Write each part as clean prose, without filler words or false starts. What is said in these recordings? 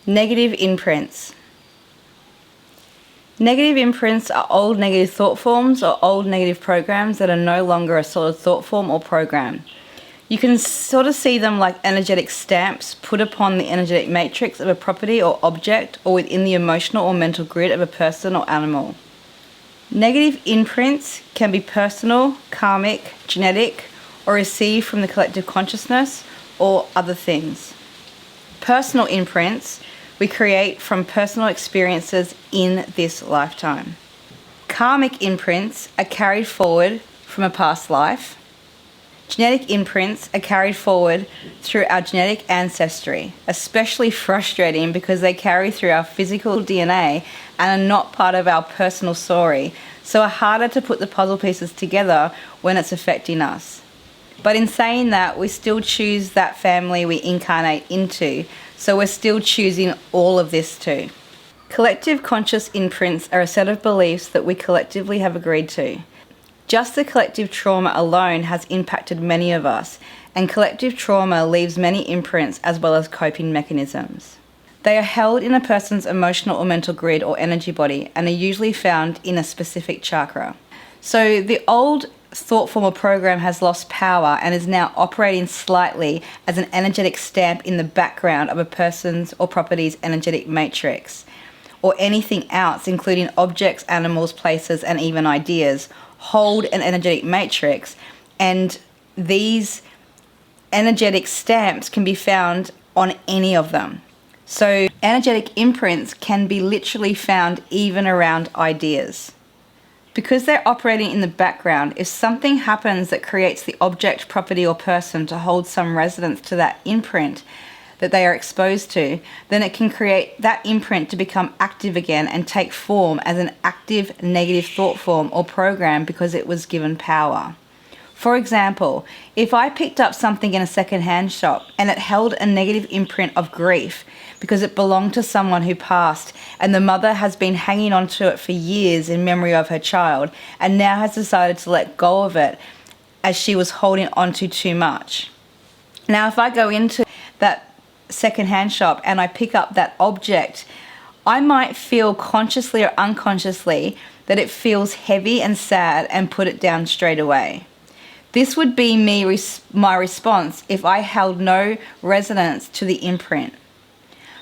Negative imprints. Negative imprints are old negative thought forms or old negative programs that are no longer a solid thought form or program. You can sort of see them like energetic stamps put upon the energetic matrix of a property or object or within the emotional or mental grid of a person or animal. Negative imprints can be personal, karmic, genetic, or received from the collective consciousness or other things. Personal imprints we create from personal experiences in this lifetime. Karmic imprints are carried forward from a past life. Genetic imprints are carried forward through our genetic ancestry, especially frustrating because they carry through our physical DNA and are not part of our personal story, so are harder to put the puzzle pieces together when it's affecting us. But in saying that, we still choose that family we incarnate into, so we're still choosing all of this too. Collective conscious imprints are a set of beliefs that we collectively have agreed to. Just the collective trauma alone has impacted many of us, and collective trauma leaves many imprints as well as coping mechanisms. They are held in a person's emotional or mental grid or energy body and are usually found in a specific chakra. So the old thought form or program has lost power and is now operating slightly as an energetic stamp in the background of a person's or property's energetic matrix, or anything else, including objects, animals, places, and even ideas, hold an energetic matrix, and these energetic stamps can be found on any of them. So energetic imprints can be literally found even around ideas. Because they're operating in the background, if something happens that creates the object, property, or person to hold some resonance to that imprint that they are exposed to, then it can create that imprint to become active again and take form as an active negative thought form or program because it was given power. For example, if I picked up something in a second-hand shop and it held a negative imprint of grief because it belonged to someone who passed and the mother has been hanging on to it for years in memory of her child and now has decided to let go of it as she was holding on to too much. Now, if I go into that second-hand shop and I pick up that object, I might feel consciously or unconsciously that it feels heavy and sad and put it down straight away. This would be my response if I held no resonance to the imprint.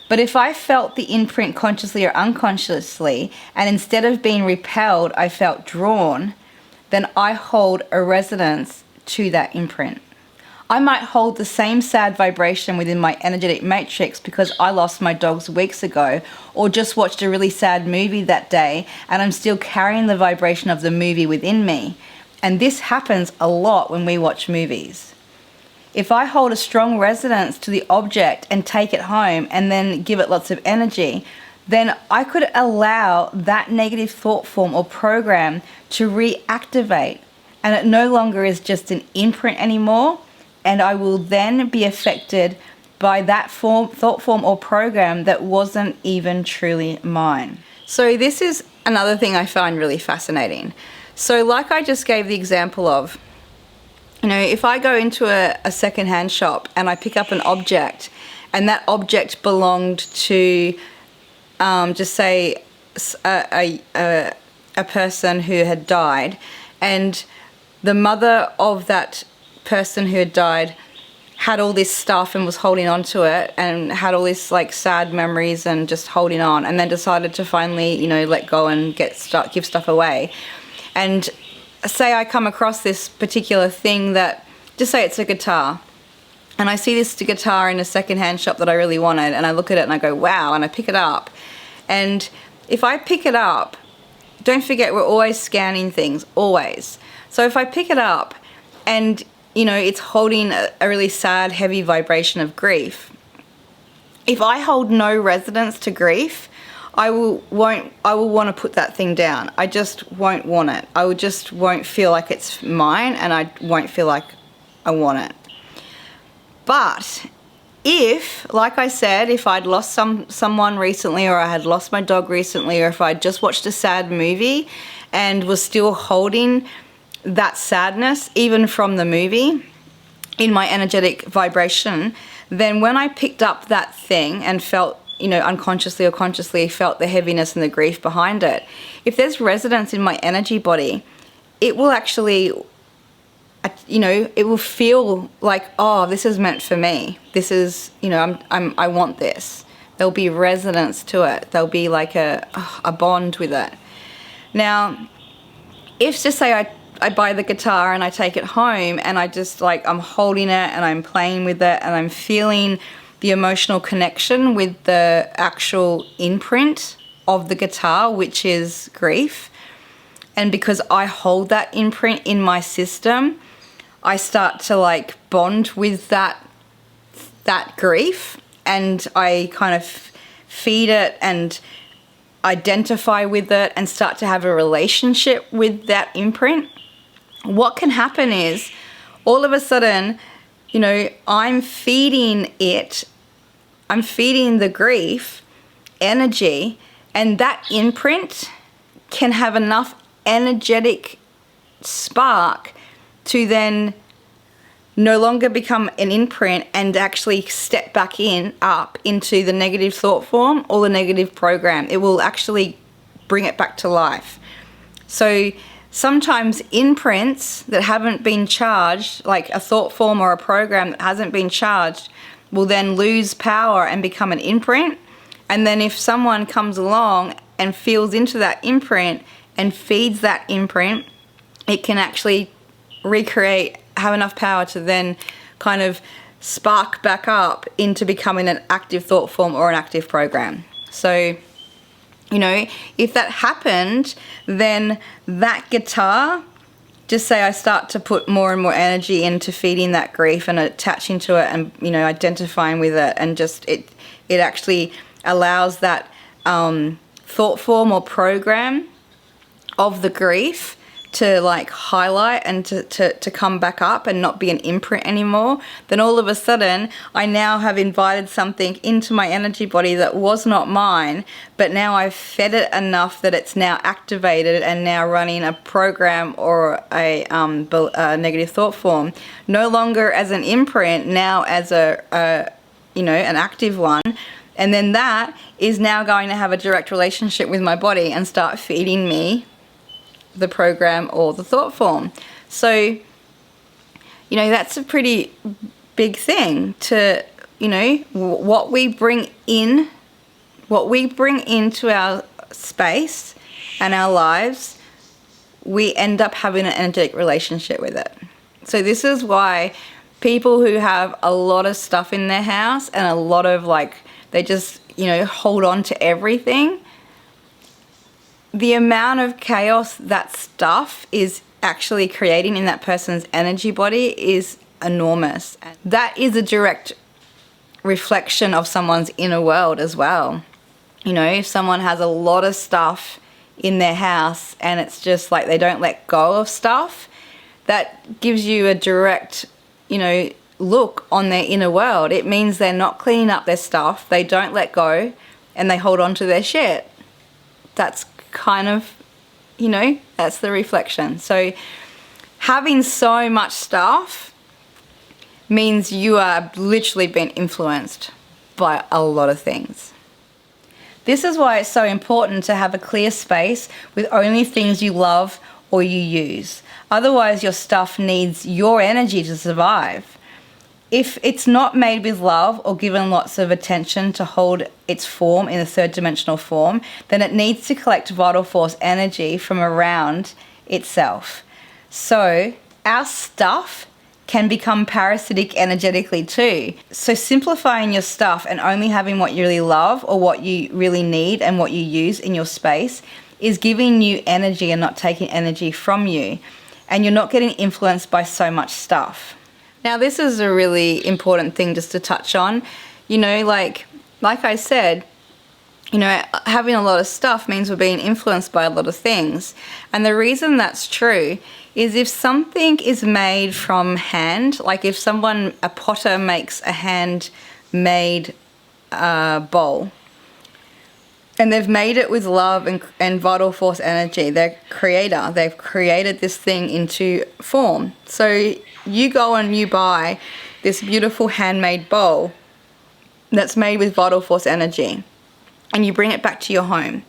But if I felt the imprint consciously or unconsciously, and instead of being repelled, I felt drawn, then I hold a resonance to that imprint. I might hold the same sad vibration within my energetic matrix because I lost my dogs weeks ago, or just watched a really sad movie that day, and I'm still carrying the vibration of the movie within me. And this happens a lot when we watch movies. If I hold a strong resonance to the object and take it home and then give it lots of energy, then I could allow that negative thought form or program to reactivate, and it no longer is just an imprint anymore, and I will then be affected by that thought form or program that wasn't even truly mine. So this is another thing I find really fascinating. So like I just gave the example of, if I go into a second-hand shop and I pick up an object and that object belonged to, just say, a person who had died, and the mother of that person who had died had all this stuff and was holding on to it and had all this like sad memories and just holding on, and then decided to finally, let go and give stuff away. And say I come across this particular thing that, just say it's a guitar, and I see this guitar in a second-hand shop that I really wanted, and I look at it and I go, wow, and I pick it up. And if I pick it up, don't forget we're always scanning things, always. So if I pick it up and, it's holding a really sad, heavy vibration of grief, if I hold no resonance to grief, I will want to put that thing down. I just won't want it. I just won't feel like it's mine, and I won't feel like I want it. But if, like I said, if I'd lost someone recently, or I had lost my dog recently, or if I'd just watched a sad movie and was still holding that sadness, even from the movie, in my energetic vibration, then when I picked up that thing and felt unconsciously or consciously felt the heaviness and the grief behind it. If there's resonance in my energy body, it will actually, it will feel like, oh, this is meant for me. This is, I want this. There'll be resonance to it. There'll be like a bond with it. Now, if just say I buy the guitar and I take it home and I just I'm holding it and I'm playing with it and I'm feeling the emotional connection with the actual imprint of the guitar, which is grief. And because I hold that imprint in my system, I start to bond with that grief, and I kind of feed it and identify with it and start to have a relationship with that imprint. What can happen is all of a sudden, I'm feeding the grief energy, and that imprint can have enough energetic spark to then no longer become an imprint and actually step back up into the negative thought form or the negative program. It will actually bring it back to life. So sometimes imprints that haven't been charged, like a thought form or a program that hasn't been charged, will then lose power and become an imprint. And then if someone comes along and feels into that imprint and feeds that imprint, it can actually have enough power to then kind of spark back up into becoming an active thought form or an active program. So, if that happened, then that guitar, just say I start to put more and more energy into feeding that grief and attaching to it and, identifying with it, and just it actually allows that thought form or program of the grief to highlight and to come back up and not be an imprint anymore. Then all of a sudden I now have invited something into my energy body that was not mine, but now I've fed it enough that it's now activated and now running a program or a negative thought form, no longer as an imprint, now as an active one. And then that is now going to have a direct relationship with my body and start feeding me the program or the thought form. So, that's a pretty big thing to, what we bring into our space and our lives, we end up having an energetic relationship with it. So this is why people who have a lot of stuff in their house and a lot of they just, hold on to everything, the amount of chaos that stuff is actually creating in that person's energy body is enormous. That is a direct reflection of someone's inner world as well. If someone has a lot of stuff in their house and it's just they don't let go of stuff, that gives you a direct, look on their inner world. It means they're not cleaning up their stuff, they don't let go, and they hold on to their shit. That's kind of, that's the reflection. So having so much stuff means you are literally being influenced by a lot of things. This is why it's so important to have a clear space with only things you love or you use. Otherwise, your stuff needs your energy to survive. If it's not made with love or given lots of attention to hold its form in a third dimensional form, then it needs to collect vital force energy from around itself. So our stuff can become parasitic energetically too. So simplifying your stuff and only having what you really love or what you really need and what you use in your space is giving you energy and not taking energy from you. And you're not getting influenced by so much stuff. Now, this is a really important thing just to touch on. Like I said, having a lot of stuff means we're being influenced by a lot of things. And the reason that's true is if something is made from hand, like if a potter makes a handmade bowl, and they've made it with love and vital force energy. They're creator. They've created this thing into form. So you go and you buy this beautiful handmade bowl that's made with vital force energy. and you bring it back to your home.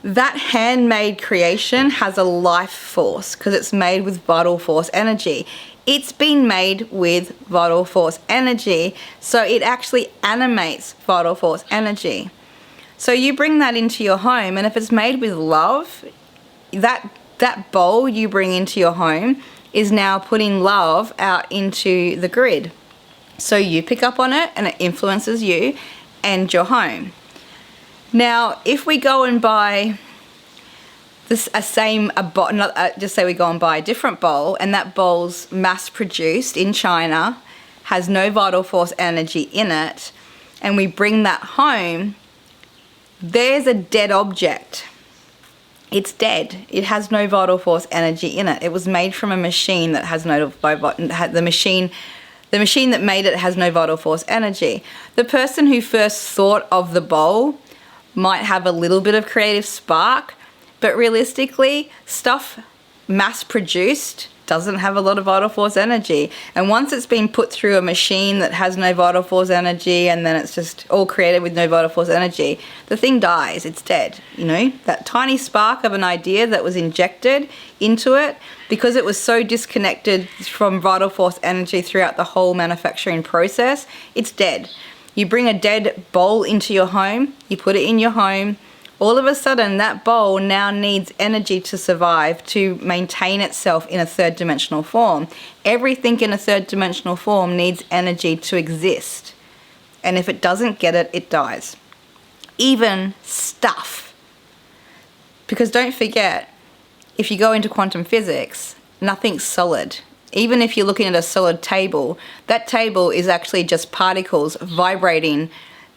That handmade creation has a life force because it's made with vital force energy. It's been made with vital force energy, so it actually animates vital force energy. So you bring that into your home, and if it's made with love, that bowl you bring into your home is now putting love out into the grid. So you pick up on it and it influences you and your home. Now, if we go and buy just say we go and buy a different bowl, and that bowl's mass produced in China, has no vital force energy in it, and we bring that home, there's a dead object. It's dead. It has no vital force energy in it. It was made from a machine that has the machine that made it has no vital force energy. The person who first thought of the bowl might have a little bit of creative spark, but realistically, stuff mass produced doesn't have a lot of vital force energy. And once it's been put through a machine that has no vital force energy, and then it's just all created with no vital force energy, the thing dies, it's dead. You know, that tiny spark of an idea that was injected into it, because it was so disconnected from vital force energy throughout the whole manufacturing process, it's dead. You bring a dead bowl into your home, you put it in your home, all of a sudden that bowl now needs energy to survive, to maintain itself in a third dimensional form. Everything in a third dimensional form needs energy to exist. And if it doesn't get it, it dies. Even stuff. Because don't forget, if you go into quantum physics, nothing's solid. Even if you're looking at a solid table, that table is actually just particles vibrating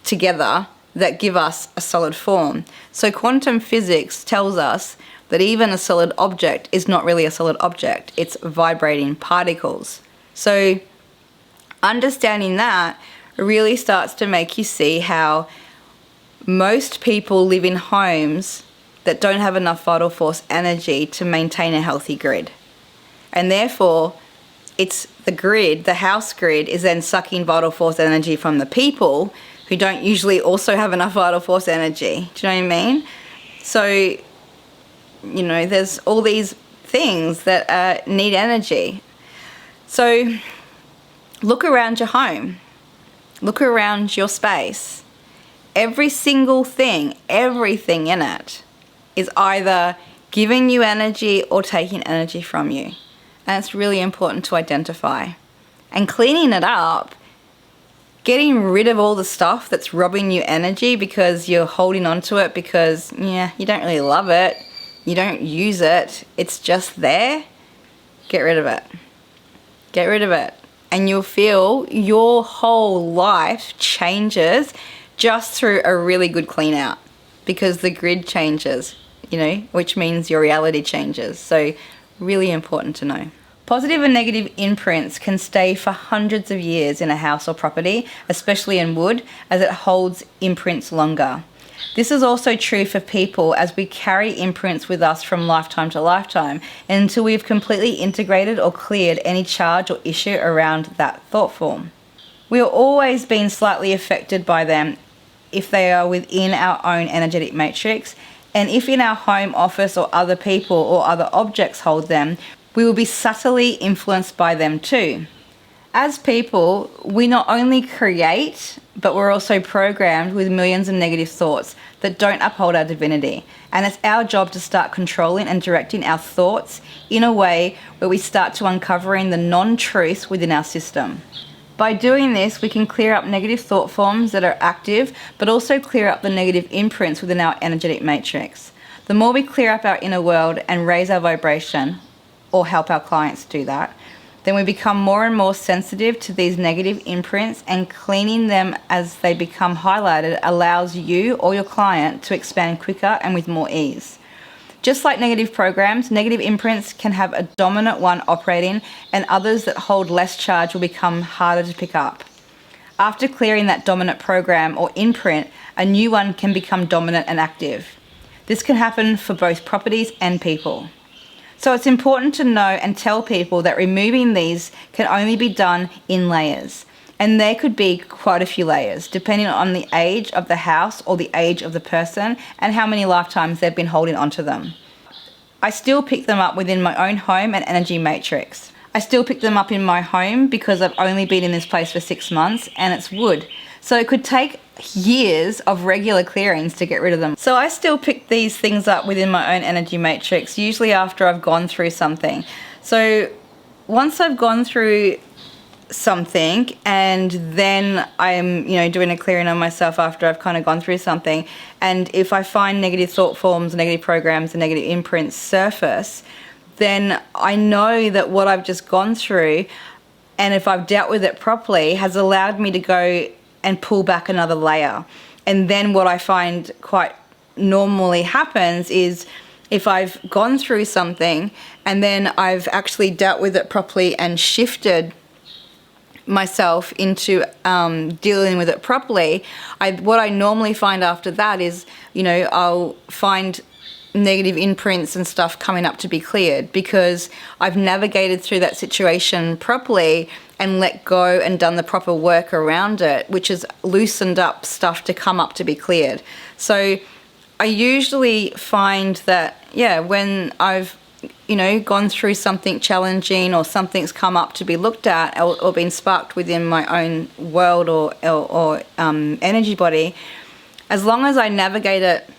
together that give us a solid form. So quantum physics tells us that even a solid object is not really a solid object. It's vibrating particles. So understanding that really starts to make you see how most people live in homes that don't have enough vital force energy to maintain a healthy grid. And therefore, it's the grid, the house grid, is then sucking vital force energy from the people who don't usually also have enough vital force energy. Do you know what I mean? So, you know, there's all these things that need energy. So look around your home. Look around your space. Every single thing, everything in it is either giving you energy or taking energy from you. And it's really important to identify. And cleaning it up, getting rid of all the stuff that's robbing you energy because you're holding on to it because, yeah, you don't really love it, you don't use it, it's just there. Get rid of it. Get rid of it. And you'll feel your whole life changes just through a really good clean out, because the grid changes, you know, which means your reality changes. So really important to know. Positive and negative imprints can stay for hundreds of years in a house or property, especially in wood, as it holds imprints longer. This is also true for people, as we carry imprints with us from lifetime to lifetime until we've completely integrated or cleared any charge or issue around that thought form. We are always being slightly affected by them if they are within our own energetic matrix, and if in our home, office, or other people or other objects hold them, we will be subtly influenced by them too. As people, we not only create, but we're also programmed with millions of negative thoughts that don't uphold our divinity. And it's our job to start controlling and directing our thoughts in a way where we start to uncovering the non-truths within our system. By doing this, we can clear up negative thought forms that are active, but also clear up the negative imprints within our energetic matrix. The more we clear up our inner world and raise our vibration, or help our clients do that, then we become more and more sensitive to these negative imprints, and cleaning them as they become highlighted allows you or your client to expand quicker and with more ease. Just like negative programs, negative imprints can have a dominant one operating, and others that hold less charge will become harder to pick up. After clearing that dominant program or imprint, a new one can become dominant and active. This can happen for both properties and people. So it's important to know and tell people that removing these can only be done in layers. And there could be quite a few layers, depending on the age of the house or the age of the person and how many lifetimes they've been holding onto them. I still pick them up within my own home and energy matrix. I still pick them up in my home because I've only been in this place for 6 months and it's wood. So it could take years of regular clearings to get rid of them. So I still pick these things up within my own energy matrix, usually after I've gone through something. So once I've gone through something and then I'm doing a clearing on myself after I've kind of gone through something, and if I find negative thought forms, negative programs and negative imprints surface, then I know that what I've just gone through, and if I've dealt with it properly, has allowed me to go and pull back another layer. And then what I find quite normally happens is if I've gone through something and then I've actually dealt with it properly and shifted myself into dealing with it properly, what I normally find after that is, I'll find negative imprints and stuff coming up to be cleared because I've navigated through that situation properly and let go and done the proper work around it, which has loosened up stuff to come up to be cleared. So I usually find that, when I've gone through something challenging or something's come up to be looked at or been sparked within my own world or energy body, as long as I navigate it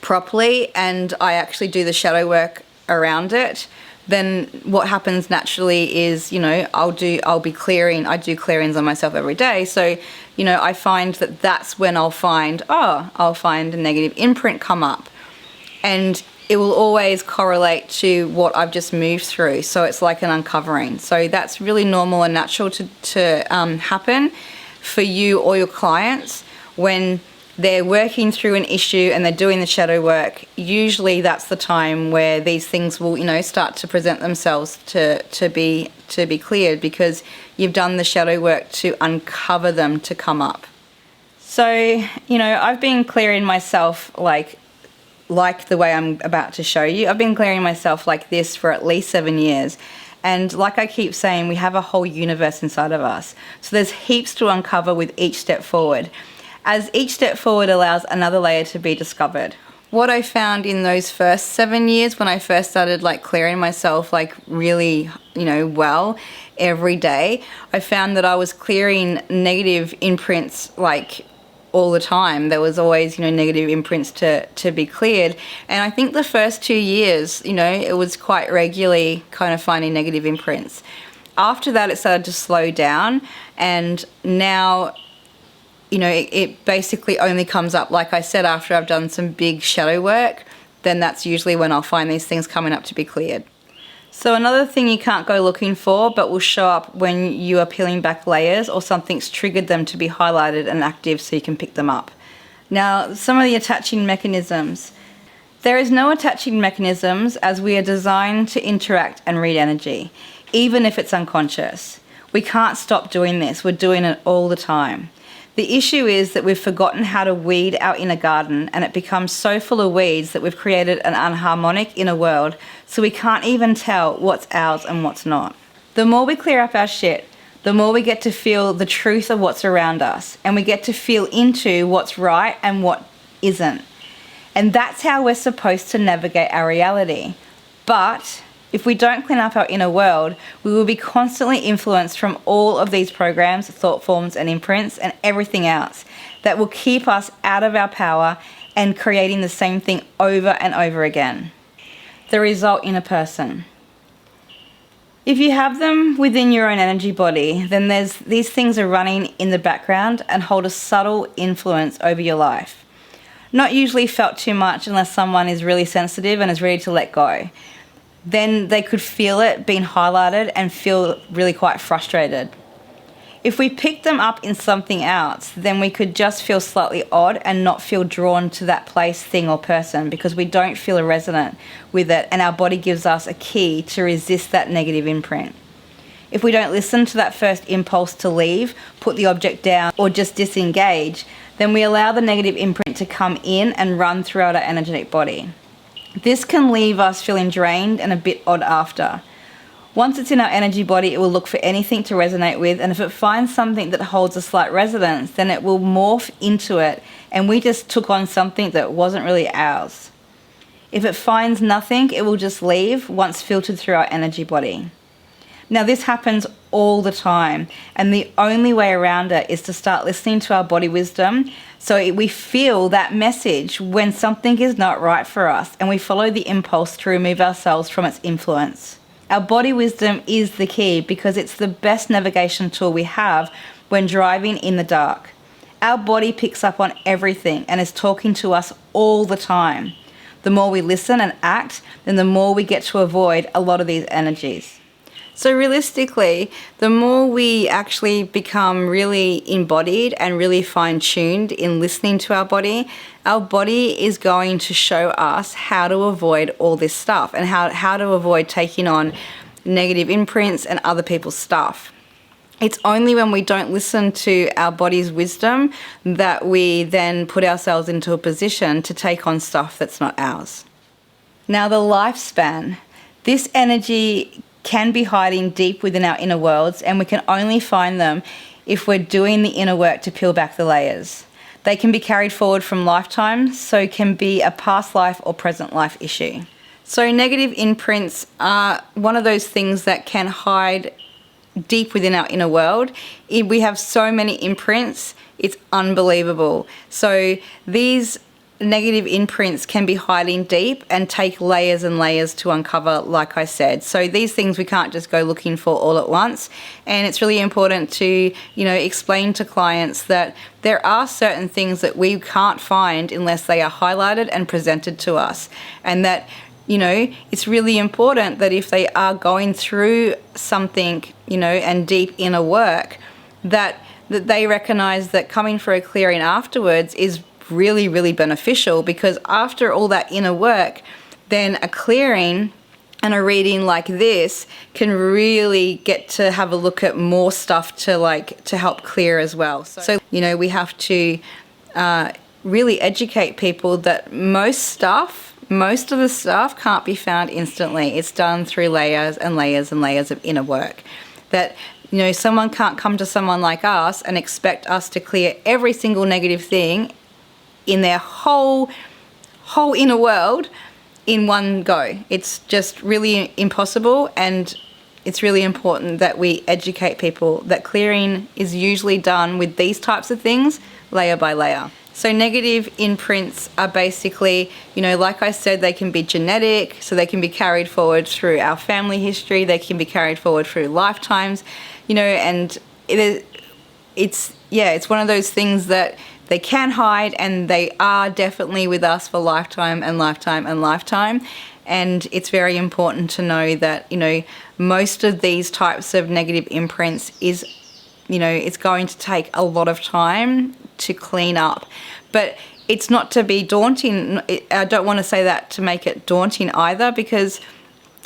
properly and I actually do the shadow work around it, then what happens naturally is, I'll be clearing. I do clearings on myself every day. So, I find that that's when I'll find a negative imprint come up, and it will always correlate to what I've just moved through. So it's like an uncovering. So that's really normal and natural to happen for you or your clients when they're working through an issue and they're doing the shadow work. Usually that's the time where these things will, start to present themselves to be cleared because you've done the shadow work to uncover them to come up. So, I've been clearing myself like the way I'm about to show you. I've been clearing myself like this for at least 7 years. And like I keep saying, we have a whole universe inside of us. So there's heaps to uncover with each step forward, as each step forward allows another layer to be discovered. What I found in those first 7 years when I first started clearing myself really, well every day, I found that I was clearing negative imprints all the time. There was always, negative imprints to be cleared. And I think the first 2 years, it was quite regularly kind of finding negative imprints. After that, it started to slow down, and now it basically only comes up, like I said, after I've done some big shadow work. Then that's usually when I'll find these things coming up to be cleared. So another thing you can't go looking for but will show up when you are peeling back layers or something's triggered them to be highlighted and active so you can pick them up. Now, some of the attaching mechanisms. There is no attaching mechanisms as we are designed to interact and read energy, even if it's unconscious. We can't stop doing this. We're doing it all the time. The issue is that we've forgotten how to weed our inner garden, and it becomes so full of weeds that we've created an unharmonic inner world, so we can't even tell what's ours and what's not. The more we clear up our shit, the more we get to feel the truth of what's around us, and we get to feel into what's right and what isn't. And that's how we're supposed to navigate our reality. But if we don't clean up our inner world, we will be constantly influenced from all of these programs, thought forms and imprints and everything else that will keep us out of our power and creating the same thing over and over again. The result in a person. If you have them within your own energy body, then these things are running in the background and hold a subtle influence over your life. Not usually felt too much unless someone is really sensitive and is ready to let go. Then they could feel it being highlighted and feel really quite frustrated. If we pick them up in something else, then we could just feel slightly odd and not feel drawn to that place, thing or person because we don't feel a resonant with it, and our body gives us a key to resist that negative imprint. If we don't listen to that first impulse to leave, put the object down or just disengage, then we allow the negative imprint to come in and run throughout our energetic body. This can leave us feeling drained and a bit odd after. Once it's in our energy body, it will look for anything to resonate with, and if it finds something that holds a slight resonance, then it will morph into it, and we just took on something that wasn't really ours. If it finds nothing, it will just leave once filtered through our energy body. Now, this happens all the time, and the only way around it is to start listening to our body wisdom, so we feel that message when something is not right for us, and we follow the impulse to remove ourselves from its influence. Our body wisdom is the key because it's the best navigation tool we have when driving in the dark. Our body picks up on everything and is talking to us all the time. The more we listen and act, then the more we get to avoid a lot of these energies. So realistically, the more we actually become really embodied and really fine-tuned in listening to our body is going to show us how to avoid all this stuff and how to avoid taking on negative imprints and other people's stuff. It's only when we don't listen to our body's wisdom that we then put ourselves into a position to take on stuff that's not ours. Now, the lifespan. This energy can be hiding deep within our inner worlds, and we can only find them if we're doing the inner work to peel back the layers. They can be carried forward from lifetimes, so can be a past life or present life issue. So negative imprints are one of those things that can hide deep within our inner world. We have so many imprints, it's unbelievable. So these negative imprints can be hiding deep and take layers and layers to uncover, like I said. So these things we can't just go looking for all at once, and it's really important to, explain to clients that there are certain things that we can't find unless they are highlighted and presented to us, and that it's really important that if they are going through something, and deep inner work, that they recognize that coming for a clearing afterwards is really, really beneficial, because after all that inner work, then a clearing and a reading like this can really get to have a look at more stuff to help clear as well. So we have to really educate people that most of the stuff can't be found instantly. It's done through layers and layers and layers of inner work. That, someone can't come to someone like us and expect us to clear every single negative thing in their whole inner world in one go. It's just really impossible, and it's really important that we educate people that clearing is usually done with these types of things, layer by layer. So negative imprints are basically, like I said, they can be genetic, so they can be carried forward through our family history, they can be carried forward through lifetimes, and it's one of those things that they can hide, and they are definitely with us for lifetime and lifetime and lifetime. And it's very important to know that, most of these types of negative imprints is, it's going to take a lot of time to clean up. But it's not to be daunting. I don't want to say that to make it daunting either, because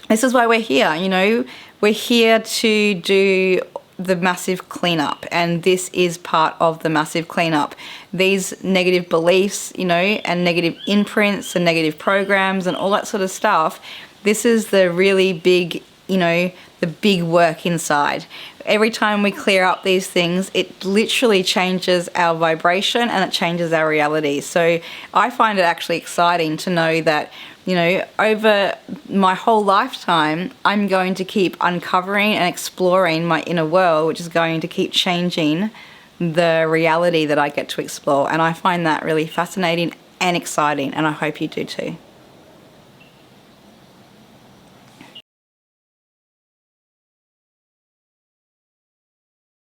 this is why we're here. We're here to do the massive cleanup, and this is part of the massive cleanup. These negative beliefs, and negative imprints and negative programs and all that sort of stuff, this is the really big, the big work inside. Every time we clear up these things, it literally changes our vibration and it changes our reality. So I find it actually exciting to know that, over my whole lifetime, I'm going to keep uncovering and exploring my inner world, which is going to keep changing the reality that I get to explore. And I find that really fascinating and exciting, and I hope you do too.